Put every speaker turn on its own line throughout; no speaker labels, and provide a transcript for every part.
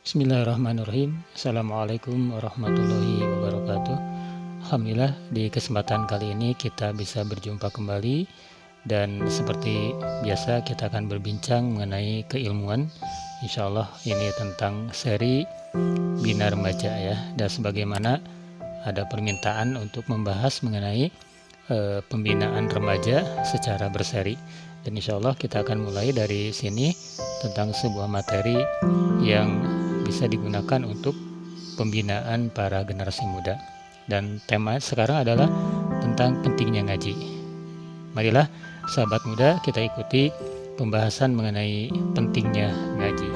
Bismillahirrahmanirrahim. Assalamualaikum warahmatullahi wabarakatuh. Alhamdulillah, di kesempatan kali ini kita bisa berjumpa kembali, dan seperti biasa kita akan berbincang mengenai keilmuan. Insya Allah ini tentang seri Bina Remaja ya. Dan sebagaimana ada permintaan untuk membahas mengenai pembinaan remaja secara berseri, dan insya Allah kita akan mulai dari sini tentang sebuah materi yang bisa digunakan untuk pembinaan para generasi muda. Dan tema sekarang adalah tentang pentingnya ngaji. Marilah sahabat muda, kita ikuti pembahasan mengenai pentingnya ngaji.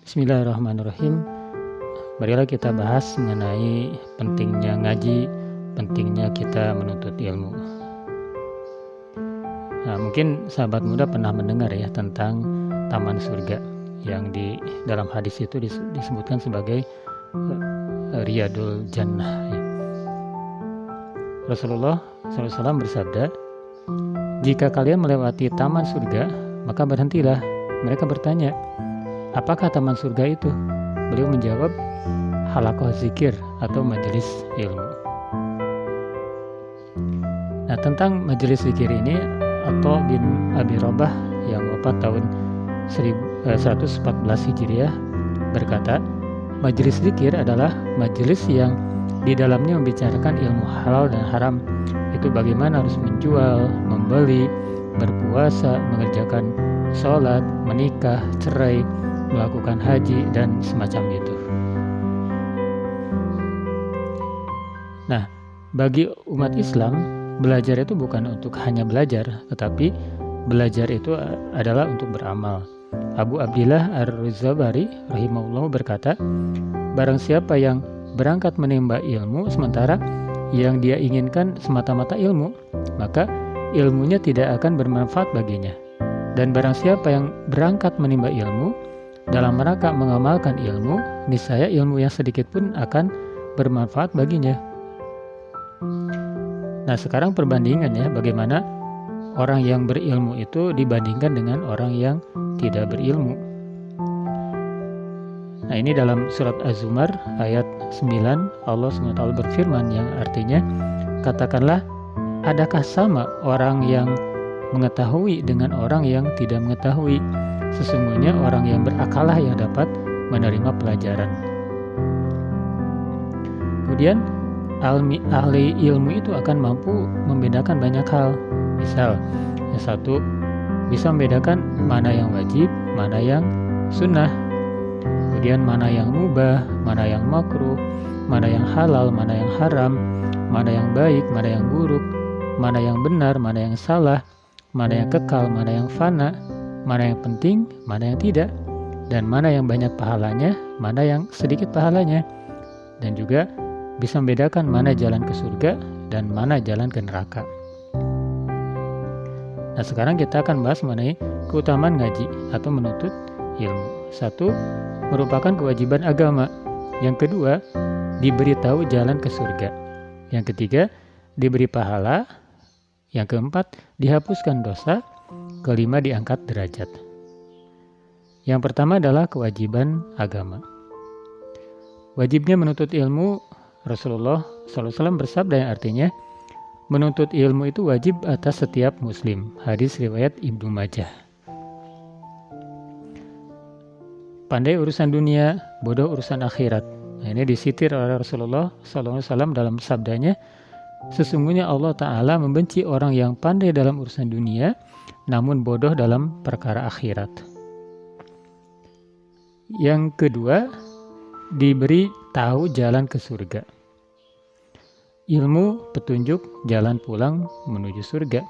Bismillahirrahmanirrahim. Marilah kita bahas mengenai pentingnya ngaji, pentingnya kita menuntut ilmu. Nah, mungkin sahabat muda pernah mendengar ya tentang taman surga yang di dalam hadis itu disebutkan sebagai Riyadul Jannah ya. Rasulullah SAW bersabda, "Jika kalian melewati taman surga, maka berhentilah." Mereka bertanya, "Apakah taman surga itu?" Beliau menjawab, "Halaqah zikir atau majelis ilmu." Nah, tentang majelis zikir ini, Atha bin Abi Rabah yang wafat tahun 1114 Hijriah berkata, majelis zikir adalah majelis yang di dalamnya membicarakan ilmu halal dan haram. Itu bagaimana harus menjual, membeli, berpuasa, mengerjakan sholat, menikah, cerai, melakukan haji, dan semacam itu. Nah, bagi umat Islam, belajar itu bukan untuk hanya belajar, tetapi belajar itu adalah untuk beramal. Abu Abdillah Ar-Rizabari rahimahullah berkata, barang siapa yang berangkat menimba ilmu sementara yang dia inginkan semata-mata ilmu, maka ilmunya tidak akan bermanfaat baginya. Dan barang siapa yang berangkat menimba ilmu dalam rangka mengamalkan ilmu, niscaya ilmu yang sedikit pun akan bermanfaat baginya. Nah, sekarang perbandingannya bagaimana orang yang berilmu itu dibandingkan dengan orang yang tidak berilmu. Nah, ini dalam surat Az-Zumar ayat 9 Allah SWT berfirman yang artinya, katakanlah, adakah sama orang yang mengetahui dengan orang yang tidak mengetahui? Sesungguhnya orang yang berakallah yang dapat menerima pelajaran. Kemudian ahli ilmu itu akan mampu membedakan banyak hal. Misal, yang satu bisa membedakan mana yang wajib, mana yang sunnah, kemudian mana yang mubah, mana yang makruh, mana yang halal, mana yang haram, mana yang baik, mana yang buruk, mana yang benar, mana yang salah, mana yang kekal, mana yang fana, mana yang penting, mana yang tidak, dan mana yang banyak pahalanya, mana yang sedikit pahalanya, dan juga bisa membedakan mana jalan ke surga dan mana jalan ke neraka. Nah, sekarang kita akan bahas mengenai keutamaan ngaji atau menuntut ilmu. Satu, merupakan kewajiban agama. Yang kedua, diberitahu jalan ke surga. Yang ketiga, diberi pahala. Yang keempat, dihapuskan dosa. Kelima, diangkat derajat. Yang pertama adalah kewajiban agama. Wajibnya menuntut ilmu, Rasulullah SAW bersabda yang artinya, menuntut ilmu itu wajib atas setiap muslim. Hadis riwayat Ibnu Majah. Pandai urusan dunia, bodoh urusan akhirat. Nah, ini disitir oleh Rasulullah SAW dalam sabdanya, sesungguhnya Allah Ta'ala membenci orang yang pandai dalam urusan dunia, namun bodoh dalam perkara akhirat. Yang kedua, diberi tahu jalan ke surga. Ilmu, petunjuk, jalan pulang menuju surga.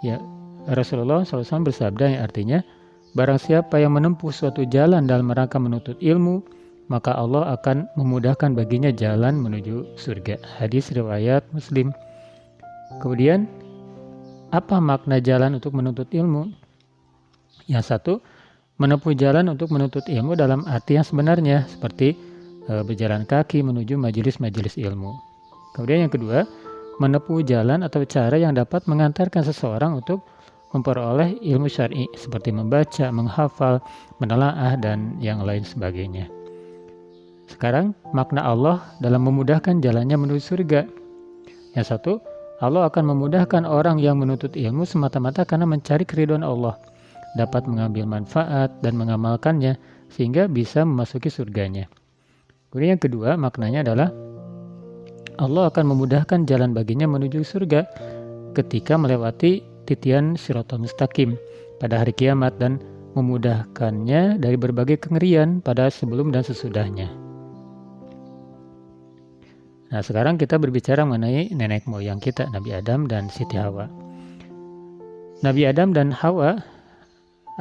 Ya, Rasulullah SAW bersabda yang artinya, barang siapa yang menempuh suatu jalan dalam rangka menuntut ilmu, maka Allah akan memudahkan baginya jalan menuju surga. Hadis riwayat Muslim. Kemudian, apa makna jalan untuk menuntut ilmu? Yang satu, menempuh jalan untuk menuntut ilmu dalam arti yang sebenarnya, seperti berjalan kaki menuju majelis-majelis ilmu. Kemudian yang kedua, menempuh jalan atau cara yang dapat mengantarkan seseorang untuk memperoleh ilmu syar'i seperti membaca, menghafal, menelaah, dan yang lain sebagainya. Sekarang, makna Allah dalam memudahkan jalannya menuju surga. Yang satu, Allah akan memudahkan orang yang menuntut ilmu semata-mata karena mencari keridhaan Allah, dapat mengambil manfaat dan mengamalkannya sehingga bisa memasuki surganya. Kemudian yang kedua, maknanya adalah Allah akan memudahkan jalan baginya menuju surga ketika melewati titian Shiratal Mustaqim pada hari kiamat dan memudahkannya dari berbagai kengerian pada sebelum dan sesudahnya. Nah, sekarang kita berbicara mengenai nenek moyang kita, Nabi Adam dan Siti Hawa. Nabi Adam dan Hawa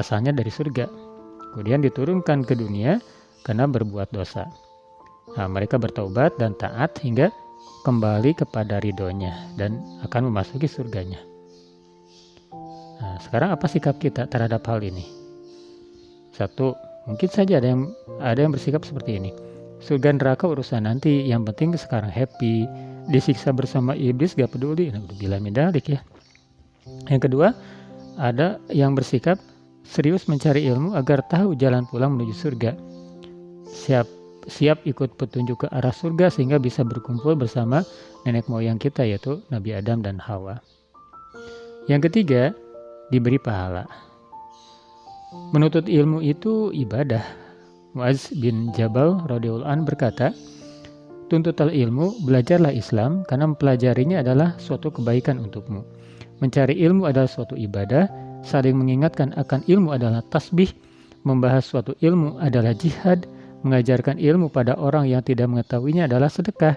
asalnya dari surga, kemudian diturunkan ke dunia karena berbuat dosa. Nah, mereka bertaubat dan taat hingga kembali kepada ridhonya dan akan memasuki surganya. Nah, sekarang apa sikap kita terhadap hal ini? Satu, mungkin saja ada yang bersikap seperti ini. Surga neraka urusan nanti, yang penting sekarang happy, disiksa bersama iblis gak peduli. Nah, bila medalik ya. Yang kedua, ada yang bersikap serius mencari ilmu agar tahu jalan pulang menuju surga. Siap ikut petunjuk ke arah surga sehingga bisa berkumpul bersama nenek moyang kita, yaitu Nabi Adam dan Hawa. Yang ketiga, diberi pahala. Menuntut ilmu itu ibadah. Mu'adz bin Jabal radhiyallahu anhu berkata, "Tuntutlah ilmu, belajarlah Islam karena mempelajarinya adalah suatu kebaikan untukmu. Mencari ilmu adalah suatu ibadah, saling mengingatkan akan ilmu adalah tasbih, membahas suatu ilmu adalah jihad, mengajarkan ilmu pada orang yang tidak mengetahuinya adalah sedekah,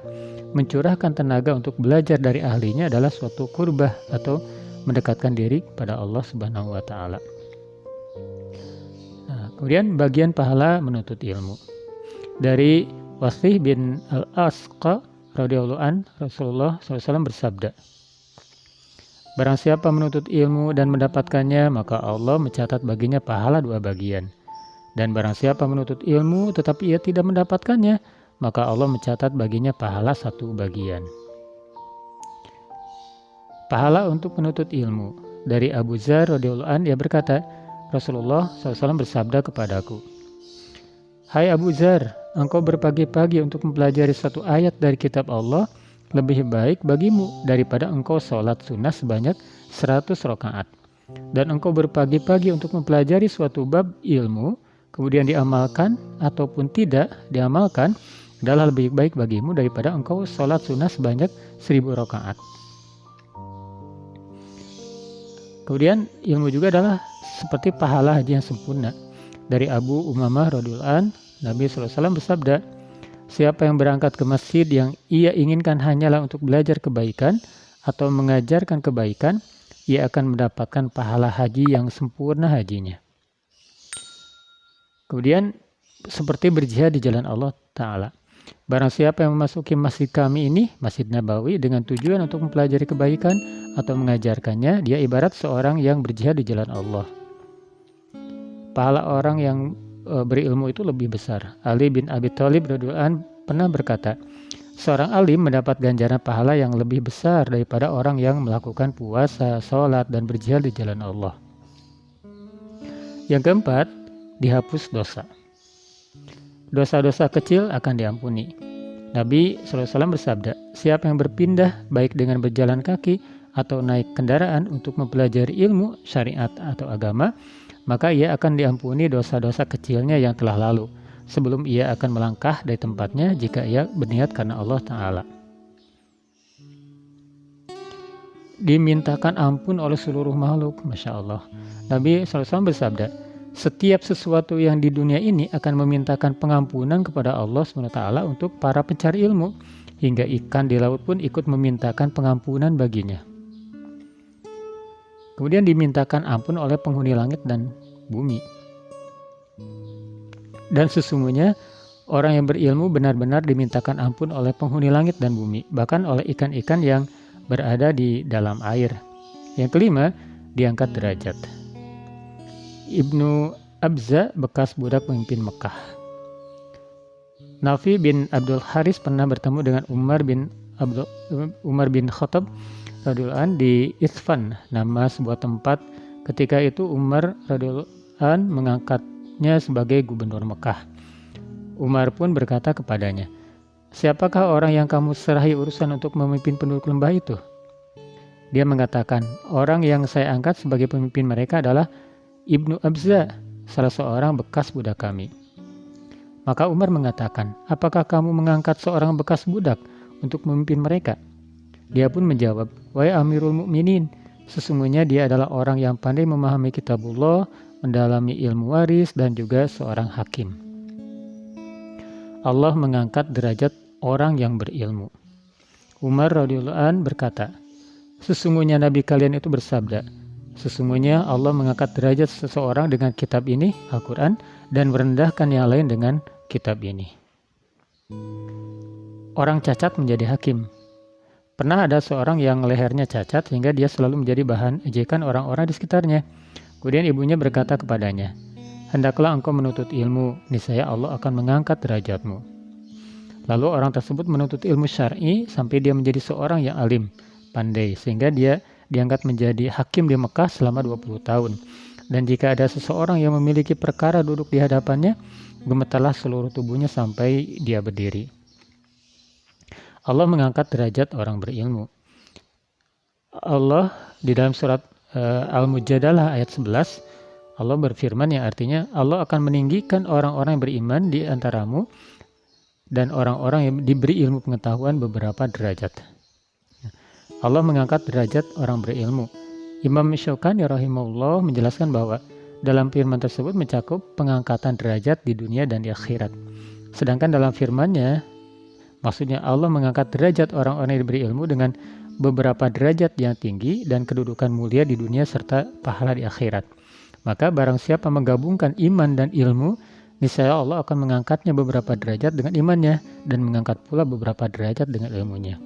mencurahkan tenaga untuk belajar dari ahlinya adalah suatu kurbah atau mendekatkan diri pada Allah Subhanahu wa taala." Kemudian bagian pahala menuntut ilmu. Dari Wasih bin Al-Asqa radhiyallahu an, Rasulullah SAW bersabda, "Barang siapa menuntut ilmu dan mendapatkannya, maka Allah mencatat baginya pahala 2 bagian. Dan barang siapa menuntut ilmu tetapi ia tidak mendapatkannya, maka Allah mencatat baginya pahala 1 bagian." Pahala untuk menuntut ilmu. Dari Abu Dzar radhiyallahu an, dia berkata, Rasulullah SAW bersabda kepadaku, "Hai Abu Dzar, engkau berpagi-pagi untuk mempelajari suatu ayat dari kitab Allah lebih baik bagimu daripada engkau sholat sunnah sebanyak 100 rakaat. Dan engkau berpagi-pagi untuk mempelajari suatu bab ilmu, kemudian diamalkan ataupun tidak diamalkan, adalah lebih baik bagimu daripada engkau sholat sunnah sebanyak 1000 rakaat." Kemudian ilmu juga adalah seperti pahala haji yang sempurna. Dari Abu Umamah radhiyallahu an, Nabi SAW bersabda, "Siapa yang berangkat ke masjid yang ia inginkan hanyalah untuk belajar kebaikan atau mengajarkan kebaikan, ia akan mendapatkan pahala haji yang sempurna hajinya." Kemudian seperti berjihad di jalan Allah Ta'ala. Barang siapa yang memasuki masjid kami ini, Masjid Nabawi, dengan tujuan untuk mempelajari kebaikan atau mengajarkannya, dia ibarat seorang yang berjihad di jalan Allah. Pahala orang yang berilmu itu lebih besar. Ali bin Abi Thalib radhiyallahu anhu pernah berkata, seorang alim mendapat ganjaran pahala yang lebih besar daripada orang yang melakukan puasa, sholat, dan berjihad di jalan Allah. Yang keempat, dihapus dosa. Dosa-dosa kecil akan diampuni. Nabi SAW bersabda, siapa yang berpindah baik dengan berjalan kaki atau naik kendaraan untuk mempelajari ilmu, syariat, atau agama, maka ia akan diampuni dosa-dosa kecilnya yang telah lalu, sebelum ia akan melangkah dari tempatnya jika ia berniat karena Allah Ta'ala. Dimintakan ampun oleh seluruh makhluk, Masya Allah. Nabi SAW bersabda, setiap sesuatu yang di dunia ini akan memintakan pengampunan kepada Allah SWT untuk para pencari ilmu, hingga ikan di laut pun ikut memintakan pengampunan baginya. Kemudian dimintakan ampun oleh penghuni langit dan bumi. Dan sesungguhnya orang yang berilmu benar-benar dimintakan ampun oleh penghuni langit dan bumi, bahkan oleh ikan-ikan yang berada di dalam air. Yang kelima, diangkat derajat. Ibnu Abza, bekas budak pemimpin Mekah. Nafi bin Abdul Haris pernah bertemu dengan Umar bin Umar bin Khattab radhiyallahu an di Isfan, nama sebuah tempat. Ketika itu Umar radhiyallahu an mengangkatnya sebagai gubernur Mekah. Umar pun berkata kepadanya, "Siapakah orang yang kamu serahi urusan untuk memimpin penduduk lembah itu?" Dia mengatakan, "Orang yang saya angkat sebagai pemimpin mereka adalah Ibnu Abza, salah seorang bekas budak kami." Maka Umar mengatakan, "Apakah kamu mengangkat seorang bekas budak untuk memimpin mereka?" Dia pun menjawab, "Wahai Amirul Mukminin, sesungguhnya dia adalah orang yang pandai memahami kitabullah, mendalami ilmu waris, dan juga seorang hakim." Allah mengangkat derajat orang yang berilmu. Umar radhiyallahu an berkata, "Sesungguhnya Nabi kalian itu bersabda, sesungguhnya Allah mengangkat derajat seseorang dengan kitab ini, Al-Quran, dan merendahkan yang lain dengan kitab ini." Orang cacat menjadi hakim. Pernah ada seorang yang lehernya cacat sehingga dia selalu menjadi bahan ejekan orang-orang di sekitarnya. Kemudian ibunya berkata kepadanya, "Hendaklah engkau menuntut ilmu, niscaya Allah akan mengangkat derajatmu." Lalu orang tersebut menuntut ilmu syar'i sampai dia menjadi seorang yang alim, pandai, sehingga dia diangkat menjadi hakim di Mekah selama 20 tahun. Dan jika ada seseorang yang memiliki perkara duduk di hadapannya, gemetarlah seluruh tubuhnya sampai dia berdiri. Allah mengangkat derajat orang berilmu. Allah di dalam surat Al-Mujadalah ayat 11, Allah berfirman yang artinya Allah akan meninggikan orang-orang yang beriman di antaramu dan orang-orang yang diberi ilmu pengetahuan beberapa derajat. Allah mengangkat derajat orang berilmu. Imam Syaukani rahimahullah menjelaskan bahwa dalam firman tersebut mencakup pengangkatan derajat di dunia dan di akhirat. Sedangkan dalam firman-Nya, maksudnya Allah mengangkat derajat orang-orang yang diberi ilmu dengan beberapa derajat yang tinggi dan kedudukan mulia di dunia serta pahala di akhirat. Maka barang siapa menggabungkan iman dan ilmu, niscaya Allah akan mengangkatnya beberapa derajat dengan imannya dan mengangkat pula beberapa derajat dengan ilmunya.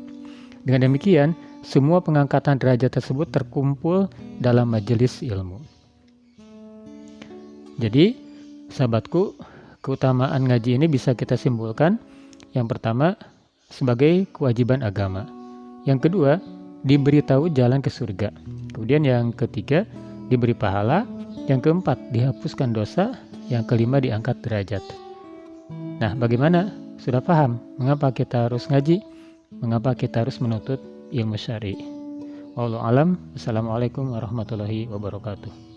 Dengan demikian, semua pengangkatan derajat tersebut terkumpul dalam majelis ilmu. Jadi, sahabatku, keutamaan ngaji ini bisa kita simpulkan. Yang pertama, sebagai kewajiban agama. Yang kedua, diberitahu jalan ke surga. Kemudian yang ketiga, diberi pahala. Yang keempat, dihapuskan dosa. Yang kelima, diangkat derajat. Nah, bagaimana? Sudah paham mengapa kita harus ngaji? Mengapa kita harus menuntut ilmu syar'i? Wallahu alam. Assalamualaikum warahmatullahi wabarakatuh.